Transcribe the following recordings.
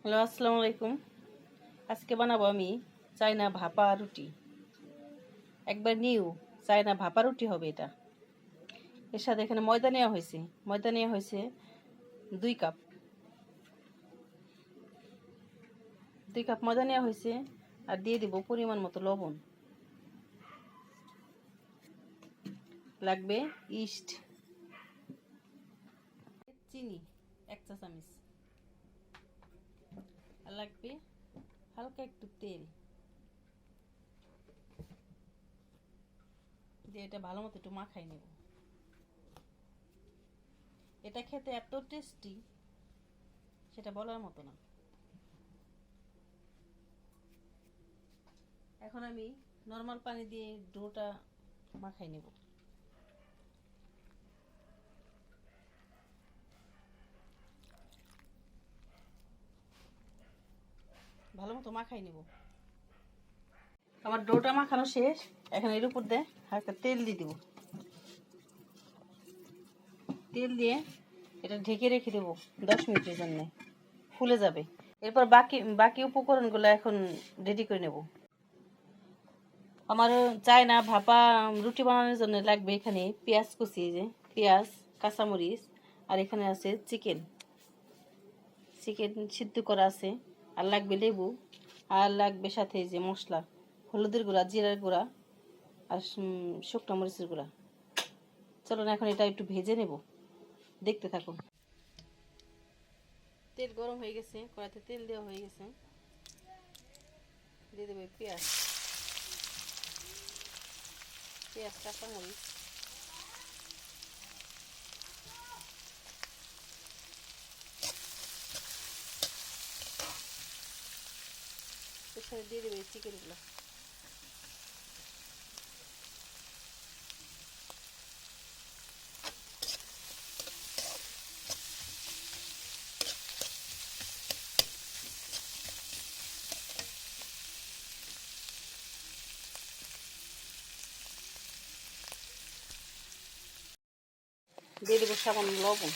Hello, আসসালামু আলাইকুম। আজকে বানাবো আমি চায়না ভাপা রুটি। একবার নিউ চায়না ভাপা রুটি হবে এটা। এর সাথে এখানে ময়দা নেওয়া হয়েছে 2 কাপ। 2 কাপ ময়দা নেওয়া হয়েছে। আর দিয়ে দিব পরিমাণ মতো লবণ। লাগবে ইস্ট, চিনি 1 চা চামচ। আর লাগবে হালকা একটু তেল দিয়ে এটা ভালো মতো একটু মাখাই নেব। এটা খেতে এত টেস্টি, সেটা বলার মতো না। এখন আমি নর্মাল পানি দিয়ে ডোটা মাখাই নেব। ভালো মতো মাখাই নেব। আমার ডোটা মাখানো শেষ। এখন এর উপর দিয়ে হালকা তেল দিয়ে দিব। তেল দিয়ে এটা ঢেকে রেখে দেবো 10 মিনিটের জন্য, ফুলে যাবে। এরপর বাকি বাকি উপকরণগুলো এখন রেডি করে নেব। আমার চায়না ভাপা রুটি বানানোর জন্য লাগবে এখানে পেঁয়াজ কুচি, যে পেঁয়াজ, কাঁচামরিচ, আর এখানে আছে চিকেন সিদ্ধ করা আছে। আর লাগবে লেবু, আর লাগবে সাথে যে মশলা, হলুদের গুঁড়া, জিরার গুঁড়া, আর শুকনো মরিচের গুঁড়া। চলো না এখন এটা একটু ভেজে নেব, দেখতে থাকুন। তেল গরম হয়ে গেছে, কড়াইতে তেল দেওয়া হয়ে গেছে। দিয়ে দেবো পেঁয়াজ, কাঁচামরিচ, এর সাথে দিয়ে দেবো চিকেনগুলো। দিয়ে দেবো সামান্য লবণ।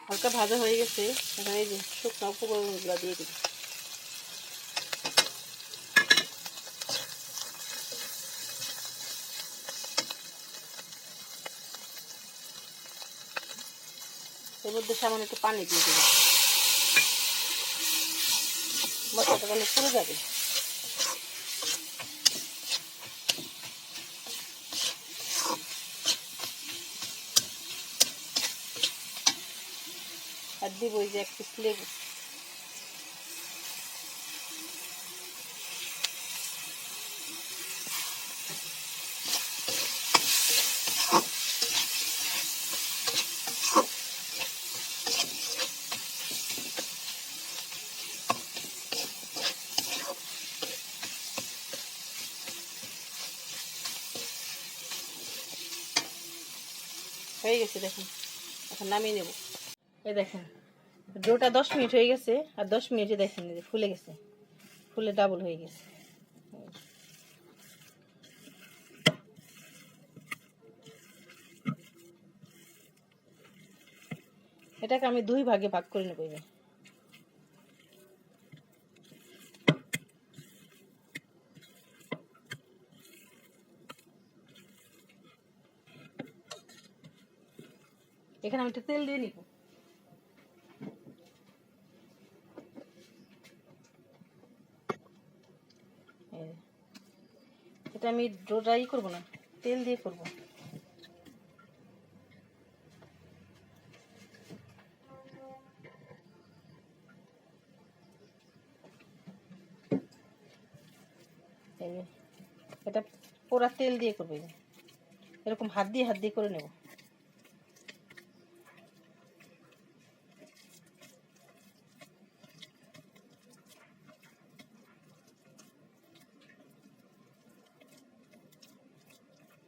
হালকা ভাজা হয়ে গেছে। এখন এই যে শুকনো উপকরণগুলো দিয়ে দেবো। এর মধ্যে সামান্য একটু পানি দিয়ে দেবো, মশলাটা তাহলে পুড়ে যাবে। আর দিব ওই যে 1 পিস লেবু। হয়ে গেছে দেখুন, এখন নামিয়ে নেব। এই দেখেন ডোটা 10 মিনিট হয়ে গেছে। আর 10 মিনিটে দেখেন যে ফুলে গেছে, ফুলে ডাবল হয়ে গেছে। এটাকে আমি 2 ভাগে ভাগ করে নেব। এখানে আমি একটু তেল দিয়ে নিব। এটা আমি ডোটাই করব না, তেল দিয়ে করব। এটা পুরা তেল দিয়ে করবো, এরকম হাত দিয়ে করে নেব।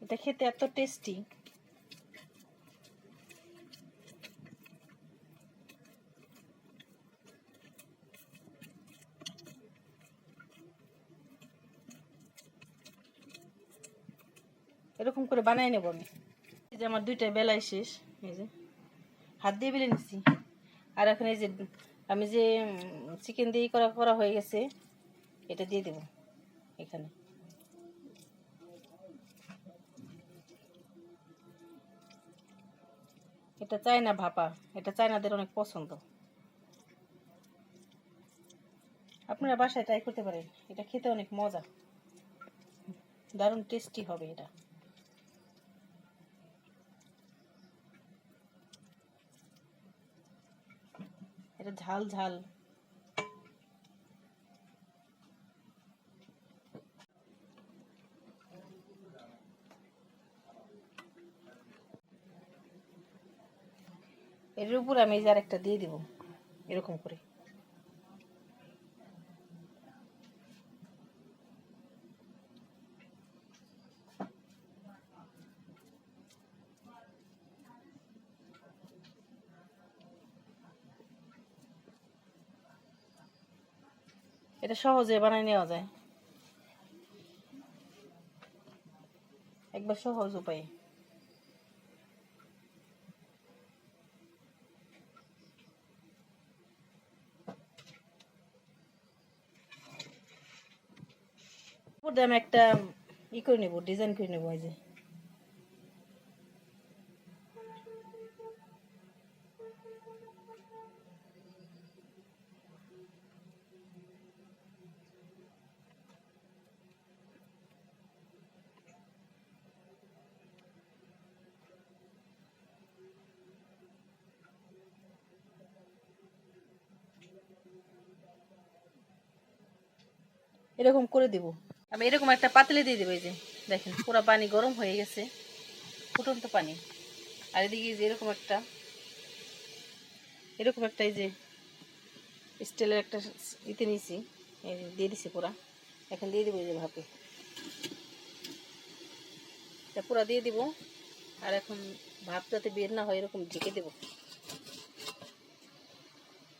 এটা খেতে এত টেস্টি। এরকম করে বানাই নেব আমি। এই যে আমার 2টা বেলাই শেষ, এই যে হাত দিয়ে বেলে নিচ্ছি। আর এখন এই যে আমি যে চিকেন দিয়ে করা করা হয়ে গেছে, এটা দিয়ে দেব এখানে। এটা চায়না ভাপা, এটা চায়নাদের অনেক পছন্দ। আপনারা বাসায় ট্রাই করতে পারেন, এটা খেতে অনেক মজা, দারুণ টেস্টি হবে এটা। এটা ঝাল ঝাল। এর উপর আমি আর একটা দিয়ে দিব এরকম করে। এটা সহজে বানিয়ে নেওয়া যায়, একবার সহজ উপায়ে। আমি একটা করে নেব, ডিজাইন করে নেব। এই যে এরকম করে দেব আমি। এরকম একটা পাতিলে দিয়ে দেবো। এই যে দেখেন পুরো পানি গরম হয়ে গেছে, ফুটন্ত পানি। আর এদিকে যে এরকম একটা এই যে স্টিলের একটা ইতে নিয়েছি, এই যে দিয়ে দিছি পুরা। এখন দিয়ে দেবো এই যে ভাপে, এটা পুরা দিয়ে দিব। আর এখন ভাপ যাতে বের না হয় এরকম ঢেকে দেব,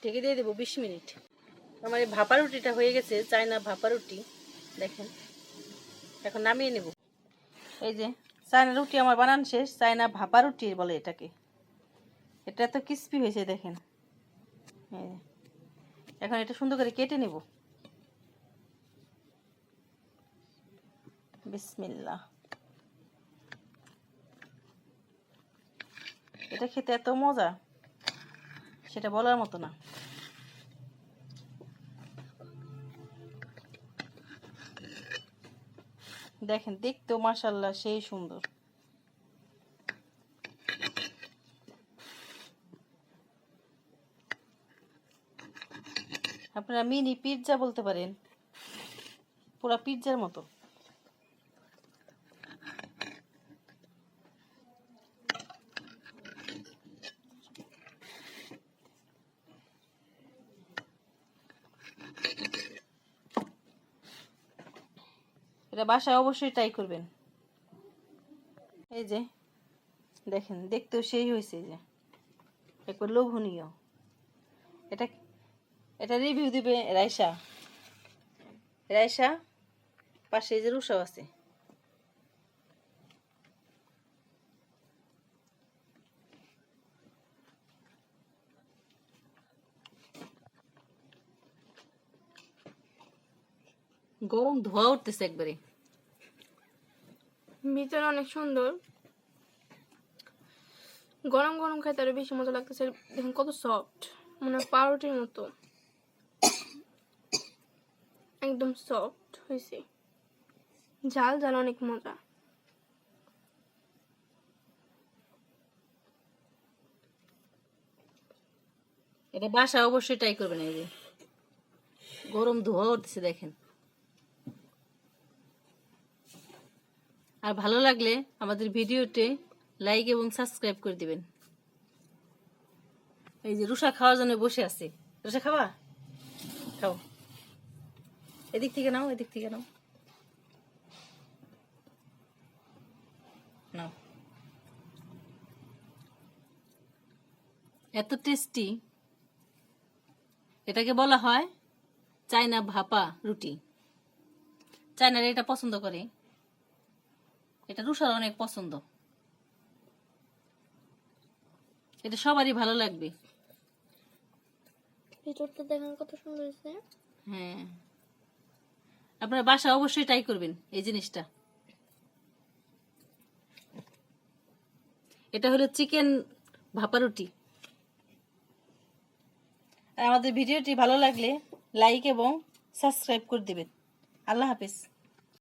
ঢেকে দিয়ে দেবো 20 মিনিট। আমার এই ভাপা রুটিটা হয়ে গেছে, চায়না ভাপা রুটি। দেখেন এখন নামিয়ে নেব। এই যে চায়না রুটি আমার বানানো শেষ, চায়না ভাপা রুটি বলে এটাকে। এটা তো ক্রিস্পি হয়েছে দেখেন। এখন এটা সুন্দর করে কেটে নেব। বিসমিল্লাহ। এটা খেতে এত মজা, সেটা বলার মতো না। দেখেন দেখতেও মাশাআল্লাহ সেই সুন্দর। আপনারা মিনি পিৎজা বলতে পারেন, পুরা পিৎজার মতো। এটা বাসায় অবশ্যই ট্রাই করবেন। এই যে দেখেন দেখতেও সেই হয়েছে, যে একবার লোভনীয়। এটা এটা রিভিউ দিবে রাইসা। রাইসা পাশে যে রুষাও আছে। গরম ধোয়া উঠতেছে একবারে। ভিতরে অনেক সুন্দর, গরম গরম খাইতে আরো বেশি মজা লাগতেছে। দেখুন কত সফট, মানে পাউরুটির মতো একদম সফট হয়েছে। ঝাল ঝাল অনেক মজা। এটা বাসায় অবশ্যই ট্রাই করবেন। এই যে গরম ধোয়া উঠতেছে দেখেন। আর ভালো লাগলে আমাদের ভিডিওতে লাইক এবং সাবস্ক্রাইব করে দিবেন। এই যে রুষা খাওয়ার জন্য বসে আছে। রুষা খাওয়া, খাও। এদিক থেকে নাও, এদিক থেকে নাও, নাও। এত টেস্টি, এটাকে বলা হয় চায়না ভাপা রুটি। চায়নারা এটা পছন্দ করে। এটা রুষার অনেক পছন্দ, এটা সবারই ভালো লাগবে। ভিতরটা দেখেন কত সুন্দর হয়েছে। হ্যাঁ, আপনার বাসা অবশ্যই ট্রাই করবেন এই জিনিসটা। এটা হলো চিকেন ভাপা রুটি। আর আমাদের ভিডিওটি ভালো লাগলে লাইক এবং সাবস্ক্রাইব করে দিবেন। আল্লাহ হাফেজ।